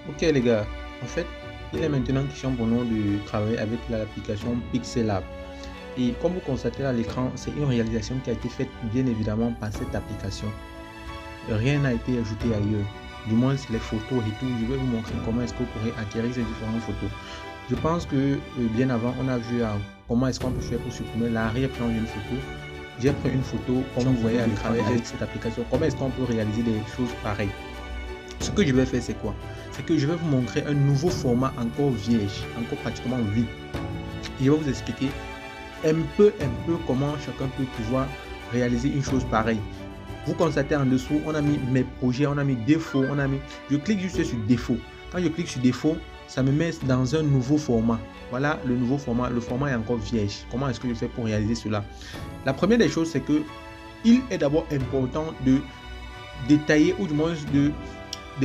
Ok les gars, en fait, il est maintenant question pour nous de travailler avec l'application Pixelab. Et comme vous constatez à l'écran, c'est une réalisation qui a été faite bien évidemment par cette application. Rien n'a été ajouté ailleurs. Du moins, c'est les photos et tout. Je vais vous montrer comment est-ce que vous pourrez acquérir ces différentes photos. Je pense que bien avant, on a vu comment est-ce qu'on peut faire pour supprimer l'arrière-plan d'une photo. J'ai pris une photo, comme vous voyez, à travailler avec cette application. Comment est-ce qu'on peut réaliser des choses pareilles? Ce que je vais faire, c'est quoi? C'est que je vais vous montrer un nouveau format encore vierge, encore pratiquement vide. Et je vais vous expliquer un peu comment chacun peut pouvoir réaliser une chose pareille. Vous constatez en dessous, on a mis mes projets, on a mis défaut, on a mis... Je clique juste sur défaut. Quand je clique sur défaut, ça me met dans un nouveau format. Voilà le nouveau format. Le format est encore vierge. Comment est-ce que je fais pour réaliser cela? La première des choses, c'est que il est d'abord important de détailler ou du moins de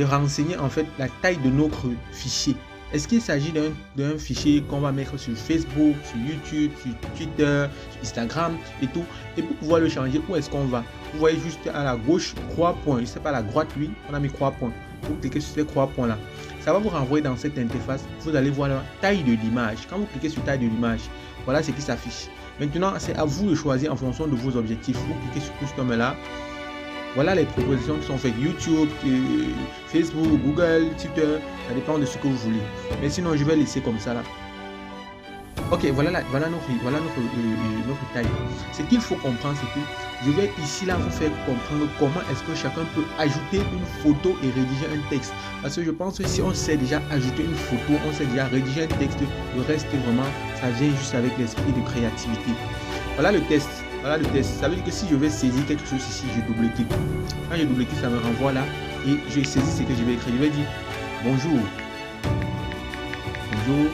renseigner en fait la taille de notre fichier. Est-ce qu'il s'agit d'un fichier qu'on va mettre sur Facebook, sur YouTube, sur Twitter, sur Instagram et tout? Et pour pouvoir le changer, où est-ce qu'on va? Vous voyez juste à la gauche, croix point. Je ne sais pas, à la droite, lui, on a mis croix point. Vous cliquez sur ces croix points là. Ça va vous renvoyer dans cette interface. Vous allez voir la taille de l'image. Quand vous cliquez sur taille de l'image, voilà ce qui s'affiche. Maintenant, c'est à vous de choisir en fonction de vos objectifs. Vous cliquez sur ce comme là. Voilà les propositions qui sont faites. YouTube, Facebook, Google, Twitter, ça dépend de ce que vous voulez. Mais sinon, je vais laisser comme ça là. Ok, voilà notre taille. Ce qu'il faut comprendre, c'est que je vais ici là vous faire comprendre comment est-ce que chacun peut ajouter une photo et rédiger un texte. Parce que je pense que si on sait déjà ajouter une photo, on sait déjà rédiger un texte, le reste vraiment, ça vient juste avec l'esprit de créativité. Voilà le test. Voilà le test. Ça veut dire que si je vais saisir quelque chose ici, je double-clique. Quand je double-clique, ça me renvoie là et je saisis ce que je vais écrire. Je vais dire bonjour. Bonjour.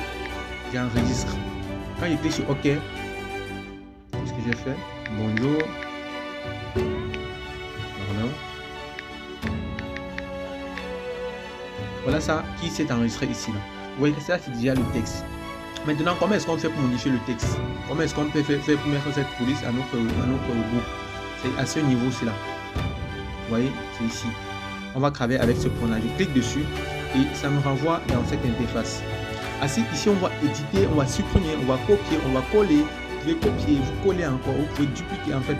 J'enregistre. Quand je clique sur OK, qu'est-ce que j'ai fait? Bonjour. Pardon. Voilà ça qui s'est enregistré ici. Là. Vous voyez que ça, c'est déjà le texte. Maintenant, comment est-ce qu'on fait pour modifier le texte? Comment est-ce qu'on peut faire pour mettre cette police à notre groupe? C'est à ce niveau-ci là. Vous voyez, c'est ici. On va travailler avec ce point-là. Je clique dessus et ça me renvoie dans cette interface. Ainsi, ici, on va éditer, on va supprimer, on va copier, on va coller. Vous pouvez copier, vous coller encore, vous pouvez dupliquer en fait.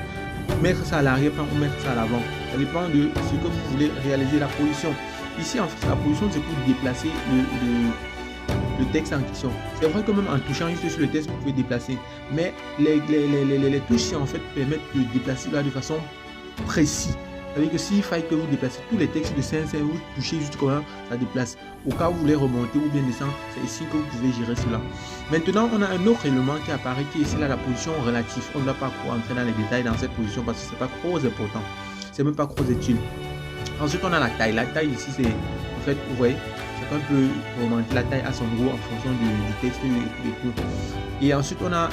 Mettre ça à l'arrière-plan ou mettre ça à l'avant. Ça dépend de ce que vous voulez réaliser, la position. Ici, en fait, la position, c'est pour déplacer le texte en question. C'est vrai que même en touchant juste sur le texte, vous pouvez déplacer. Mais les touches en fait permettent de déplacer là de façon précise. C'est-à-dire que s'il faille que vous déplacez tous les textes de 5, vous touchez juste comme ça, ça déplace. Au cas où vous voulez remonter ou bien descendre, c'est ici que vous pouvez gérer cela. Maintenant, on a un autre élément qui apparaît qui est ici là, la position relative. On ne doit pas entrer dans les détails dans cette position parce que c'est pas trop important. C'est même pas trop utile. Ensuite, on a la taille. La taille ici, c'est en fait, vous voyez, chacun peut augmenter la taille à son goût en fonction du texte et tout. Et ensuite, on a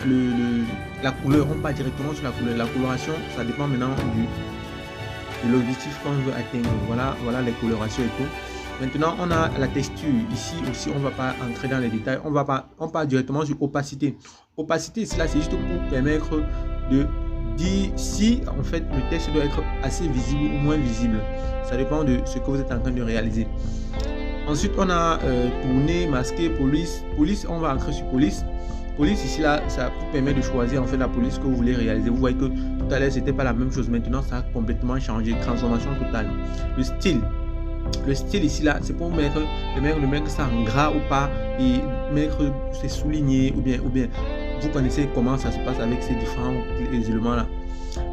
la couleur. On part directement sur la couleur. La coloration, ça dépend maintenant de l'objectif qu'on veut atteindre. Voilà les colorations et tout. Maintenant, on a la texture. Ici aussi, on ne va pas entrer dans les détails. On part directement sur opacité. Opacité, ici, là, c'est juste pour permettre de dire si en fait le texte doit être assez visible ou moins visible. Ça dépend de ce que vous êtes en train de réaliser. Ensuite, on a tourner, masquer, police. Police, on va entrer sur police. Police, ici, là, ça vous permet de choisir en fait la police que vous voulez réaliser. Vous voyez que tout à l'heure, c'était pas la même chose. Maintenant, ça a complètement changé. Transformation totale. Le style. Le style ici, là, c'est pour mettre ça en gras ou pas et mettre c'est souligné ou bien vous connaissez comment ça se passe avec ces différents éléments là.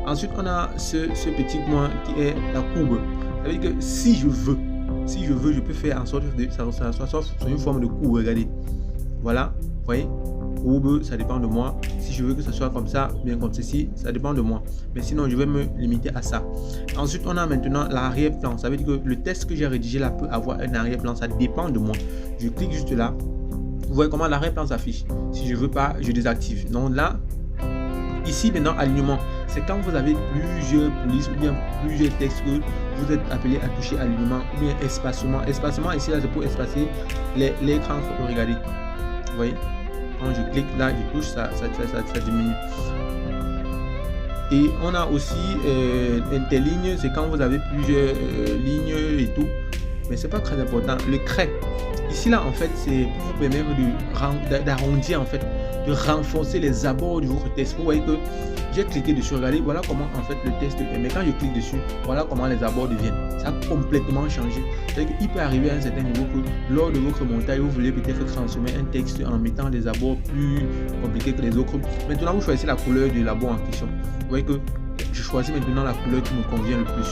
Ensuite, on a ce petit point qui est la courbe. Ça veut dire que si je veux, je peux faire en sorte que ça soit sur une forme de courbe. Regardez. Voilà, vous voyez, courbe, ça dépend de moi. Si je veux que ça soit comme ça, bien comme ceci, ça dépend de moi. Mais sinon, je vais me limiter à ça. Ensuite, on a maintenant l'arrière-plan. Ça veut dire que le texte que j'ai rédigé là peut avoir un arrière-plan. Ça dépend de moi. Je clique juste là. Vous voyez comment l'arrière-plan s'affiche. Si je veux pas, je désactive. Donc là, ici maintenant, alignement. C'est quand vous avez plusieurs polices ou bien plusieurs textes que vous êtes appelé à toucher alignement ou bien espacement. Espacement ici là, c'est pour espacer l'écran. Regardez. Vous voyez, quand je clique là, je touche, ça diminue. Et on a aussi interligne, c'est quand vous avez plusieurs lignes et tout. mais c'est pas très important. Le cret, ici là en fait, c'est pour vous permettre d'arrondir en fait, de renforcer les abords de votre texte. Vous voyez que j'ai cliqué dessus, regardez, voilà comment en fait le texte est. Mais quand je clique dessus, voilà comment les abords deviennent. Ça a complètement changé. C'est-à-dire qu'il peut arriver à un certain niveau que lors de votre montage, vous voulez peut-être transformer un texte en mettant des abords plus compliqués que les autres. Maintenant, vous choisissez la couleur de l'abord en question. Vous voyez que je choisis maintenant la couleur qui me convient le plus.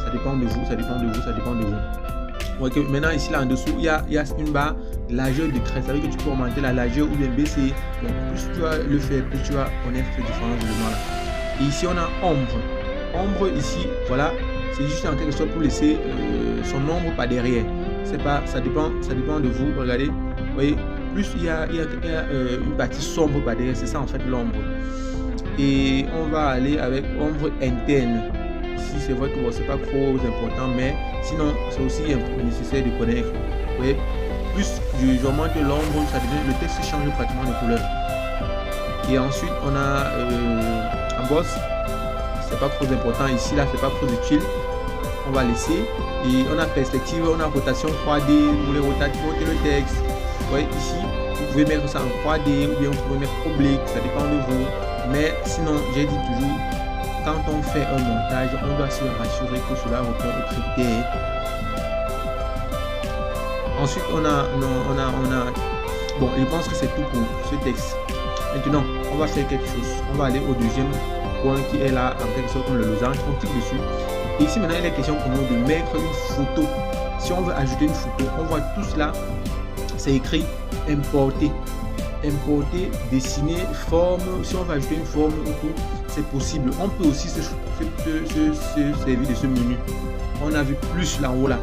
Ça dépend de vous, ça dépend de vous, ça dépend de vous. Vous voyez que maintenant ici là en dessous, il y a une barre largeur de trait. Ça veut dire que tu peux augmenter la largeur ou bien baisser. Donc plus tu vas le faire, plus tu vas connaître ces différents éléments là. Et ici on a ombre. Ombre ici, voilà, c'est juste en quelque sorte pour laisser son ombre par derrière. C'est pas, ça dépend de vous. Regardez, vous voyez, plus il y a une partie sombre par derrière, c'est ça en fait l'ombre. Et on va aller avec ombre interne. Ici c'est vrai que bon, c'est pas trop important, mais sinon c'est aussi nécessaire de connaître. Vous voyez, plus j'augmente l'ombre, ça devient, le texte change pratiquement de couleur. Et ensuite on a embosse, c'est pas trop important ici là, c'est pas trop utile. On va laisser. Et on a perspective, on a rotation 3D, vous voulez roter le texte. Vous voyez ici, vous pouvez mettre ça en 3D ou bien vous pouvez mettre oblique, ça dépend de vous. Mais sinon, j'ai dit toujours, quand on fait un montage, on doit se rassurer que cela répond aux critères. Ensuite, on a bon, je pense que c'est tout pour ce texte. Maintenant, on va faire quelque chose. On va aller au deuxième point qui est là, en quelque sorte comme le losange. On clique dessus. Et ici, maintenant, il est question pour nous de mettre une photo. Si on veut ajouter une photo, on voit tout cela. C'est écrit importer. Importer, dessiner, forme. Si on veut ajouter une forme ou tout, c'est possible. On peut aussi se servir de ce menu. On a vu plus là en haut là.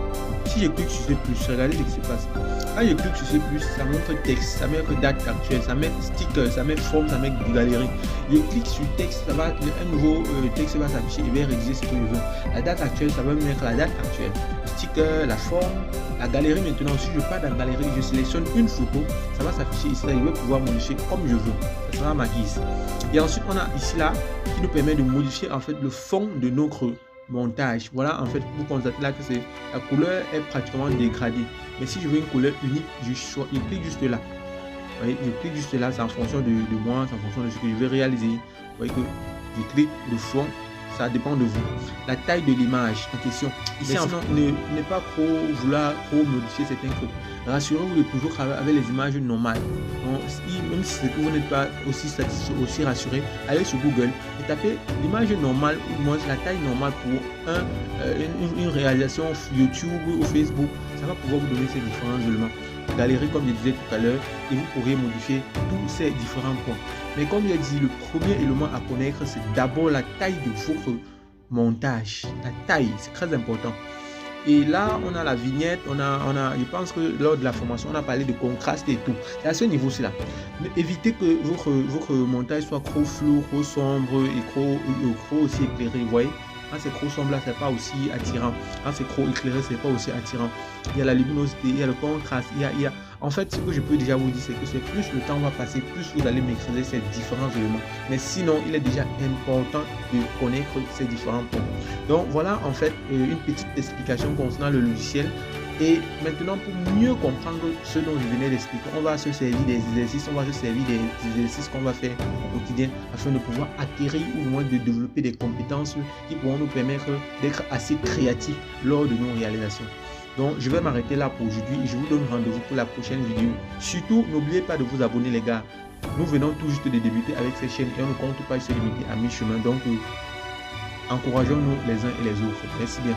Si je clique sur ce plus, regardez ce qui se passe. Quand je clique sur ce plus, ça montre texte, ça met date actuelle, ça met sticker, ça met forme, ça met galerie. Je clique sur texte, ça va, un nouveau texte va s'afficher, il va rédiger ce que je veux. La date actuelle, ça va me mettre la date actuelle. Sticker, la forme, la galerie. Maintenant, si je pars dans la galerie, je sélectionne une photo, ça va s'afficher ici là, je vais pouvoir modifier comme je veux. Ça sera ma guise. Et ensuite, on a ici là qui nous permet de modifier en fait le fond de notre montage. Voilà, en fait, vous constatez là que c'est la couleur est pratiquement dégradée. Mais si je veux une couleur unique, je clique juste là. Vous voyez, je clique juste là, c'est en fonction de moi, c'est en fonction de ce que je veux réaliser. Vous voyez que je clique le fond, ça dépend de vous. La taille de l'image en question. Ici, en fait, ne pas vouloir modifier certains trucs. Rassurez-vous de toujours travailler avec les images normales. Donc, même si vous n'êtes pas aussi rassuré, allez sur Google et tapez l'image normale ou moins la taille normale pour une réalisation YouTube ou Facebook. Ça va pouvoir vous donner ces différents éléments. Galerie, comme je disais tout à l'heure, et vous pourrez modifier tous ces différents points. Mais comme je l'ai dit, le premier élément à connaître, c'est d'abord la taille de votre montage. La taille, c'est très important. Et là, on a la vignette, je pense que lors de la formation, on a parlé de contraste et tout. C'est à ce niveau-ci là. Évitez que votre montage soit trop flou, trop sombre et trop aussi éclairé. Vous voyez, quand c'est trop sombre là, c'est pas aussi attirant. Quand c'est trop éclairé, c'est pas aussi attirant. Il y a la luminosité, il y a le contraste, il y a... En fait, ce que je peux déjà vous dire, c'est que c'est plus le temps va passer, plus vous allez maîtriser ces différents éléments. Mais sinon, il est déjà important de connaître ces différents points. Donc voilà, en fait, une petite explication concernant le logiciel. Et maintenant, pour mieux comprendre ce dont je venais d'expliquer, on va se servir des exercices, on va se servir des exercices qu'on va faire au quotidien afin de pouvoir acquérir ou au moins de développer des compétences qui pourront nous permettre d'être assez créatifs lors de nos réalisations. Donc, je vais m'arrêter là pour aujourd'hui et je vous donne rendez-vous pour la prochaine vidéo. Surtout, n'oubliez pas de vous abonner les gars. Nous venons tout juste de débuter avec cette chaîne et on ne compte pas se limiter à mi-chemin. Donc, encourageons-nous les uns et les autres. Merci bien.